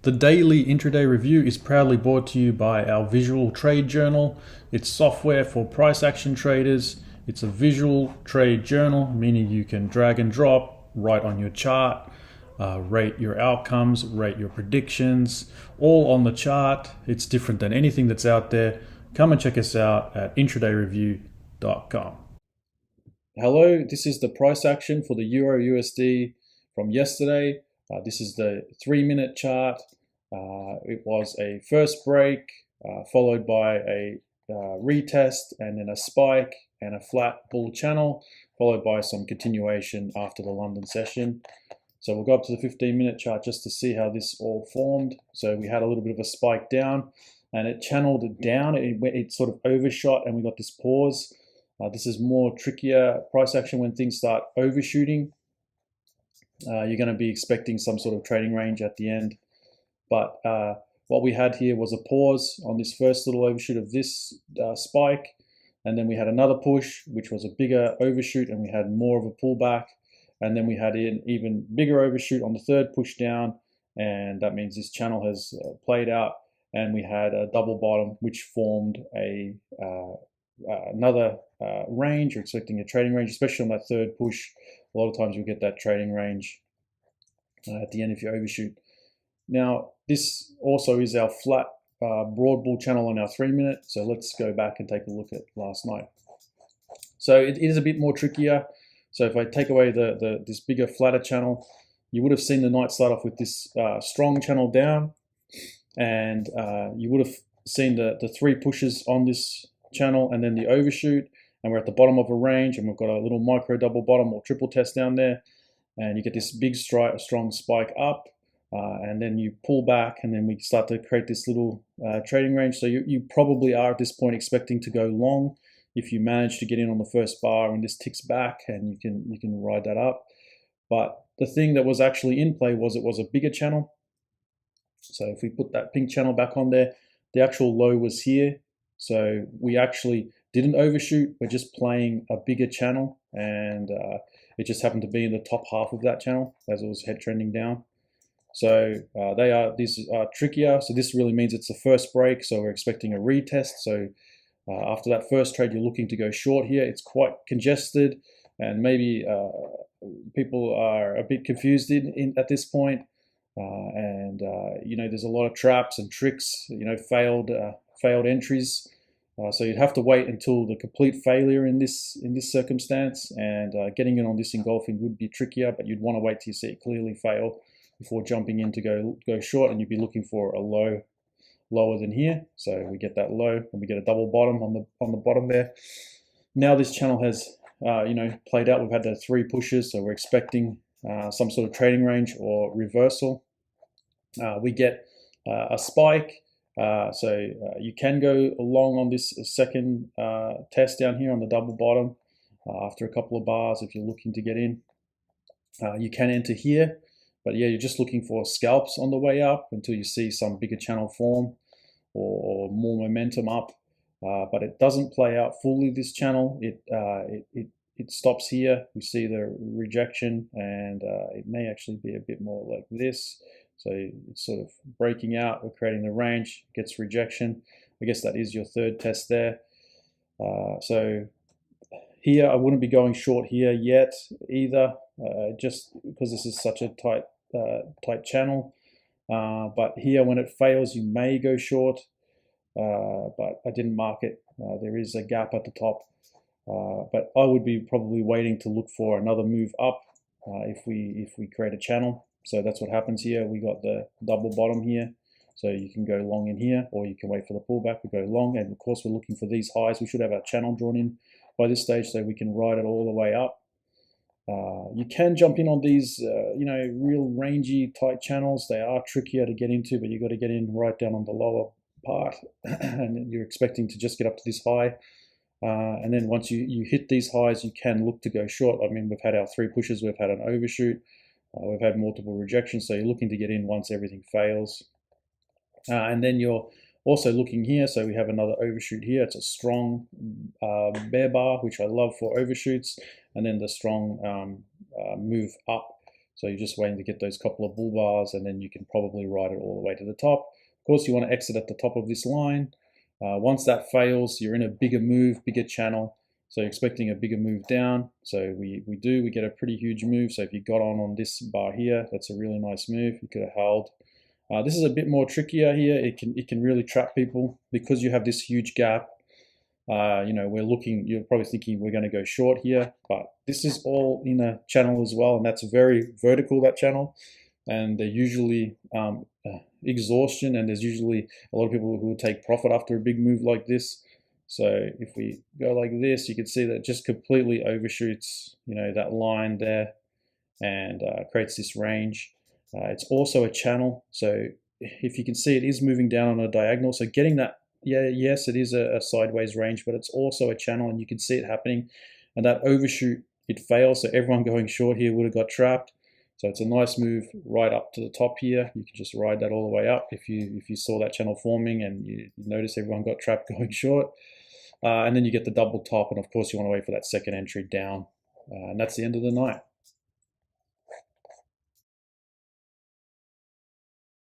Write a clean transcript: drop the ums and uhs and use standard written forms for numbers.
The daily intraday review is proudly brought to you by our visual trade journal. It's software for price action traders. It's a visual trade journal, meaning you can drag and drop right on your chart, rate your outcomes, rate your predictions, all on the chart. It's different than anything that's out there. Come and check us out at intradayreview.com. Hello, this is the price action for the Euro USD from yesterday. This is the 3-minute chart. It was a first break followed by a retest and then a spike and a flat bull channel, followed by some continuation after the London session. So we'll go up to the 15-minute chart just to see how this all formed. So we had a little bit of a spike down and it channeled down. It sort of overshot and we got this pause. This is more trickier price action when things start overshooting. You're going to be expecting some sort of trading range at the end. But what we had here was a pause on this first little overshoot of this spike. And then we had another push, which was a bigger overshoot, and we had more of a pullback. And then we had an even bigger overshoot on the third push down. And that means this channel has played out. And we had a double bottom, which formed another range. You're expecting a trading range, especially on that third push. A lot of times you'll get that trading range at the end if you overshoot. Now, this also is our flat broad bull channel on our 3-minute. So let's go back and take a look at last night. So it is a bit more trickier. So if I take away this bigger, flatter channel, you would have seen the night start off with this strong channel down. And you would have seen the 3 pushes on this channel and then the overshoot. And we're at the bottom of a range and we've got a little micro double bottom or triple test down there. And you get this big strong spike up. And then you pull back and then we start to create this little trading range. So you probably are at this point expecting to go long if you manage to get in on the first bar and this ticks back and you can ride that up. But the thing that was actually in play was it was a bigger channel. So if we put that pink channel back on there, the actual low was here. So we actually didn't overshoot. We're just playing a bigger channel and it just happened to be in the top half of that channel as it was head trending down. So these are trickier. So this really means it's the first break. So we're expecting a retest. So after that first trade, you're looking to go short here. It's quite congested and maybe people are a bit confused at this point. There's a lot of traps and tricks, failed entries. So you'd have to wait until the complete failure in this circumstance, and getting in on this engulfing would be trickier, but you'd want to wait till you see it clearly fail before jumping in to go short, and you'd be looking for a low lower than here. So we get that low and we get a double bottom on the bottom there. Now this channel has played out. We've had the 3 pushes, so we're expecting some sort of trading range or reversal. We get a spike. So you can go long on this second test down here on the double bottom after a couple of bars if you're looking to get in. You can enter here, but yeah, you're just looking for scalps on the way up until you see some bigger channel form or more momentum up. But it doesn't play out fully, this channel. It stops here. We see the rejection, and it may actually be a bit more like this. So it's sort of breaking out, we're creating the range, gets rejection. I guess that is your third test there. So here, I wouldn't be going short here yet either, just because this is such a tight channel. But here, when it fails, you may go short, but I didn't mark it. There is a gap at the top, but I would be probably waiting to look for another move up if we create a channel. So that's what happens here. We got the double bottom here. So you can go long in here, or you can wait for the pullback. We go long, and of course we're looking for these highs. We should have our channel drawn in by this stage so we can ride it all the way up. You can jump in on these, real rangy tight channels. They are trickier to get into, but you've got to get in right down on the lower part, and you're expecting to just get up to this high. And then once you hit these highs, you can look to go short. I mean, we've had our 3 pushes, we've had an overshoot. We've had multiple rejections, so you're looking to get in once everything fails. And then you're also looking here, so we have another overshoot here. It's a strong bear bar, which I love for overshoots, and then the strong move up So you're just waiting to get those couple of bull bars, and then you can probably ride it all the way to the top. Of course, you want to exit at the top of this line. Once that fails, you're in a bigger move, bigger channel. So you're expecting a bigger move down. So we get a pretty huge move. So if you got on this bar here, that's a really nice move. You could have held. This is a bit more trickier here. It can really trap people because you have this huge gap. You're probably thinking we're going to go short here, but this is all in a channel as well, and that's very vertical, that channel, and they're usually exhaustion, and there's usually a lot of people who will take profit after a big move like this. So if we go like this, you can see that it just completely overshoots, that line there, and creates this range. It's also a channel, so if you can see, it is moving down on a diagonal, so getting that, yes, it is a sideways range, but it's also a channel, and you can see it happening. And that overshoot, it fails, so everyone going short here would have got trapped. So it's a nice move right up to the top here. You can just ride that all the way up if you saw that channel forming and you notice everyone got trapped going short. And then you get the double top, and of course you want to wait for that second entry down. And that's the end of the night.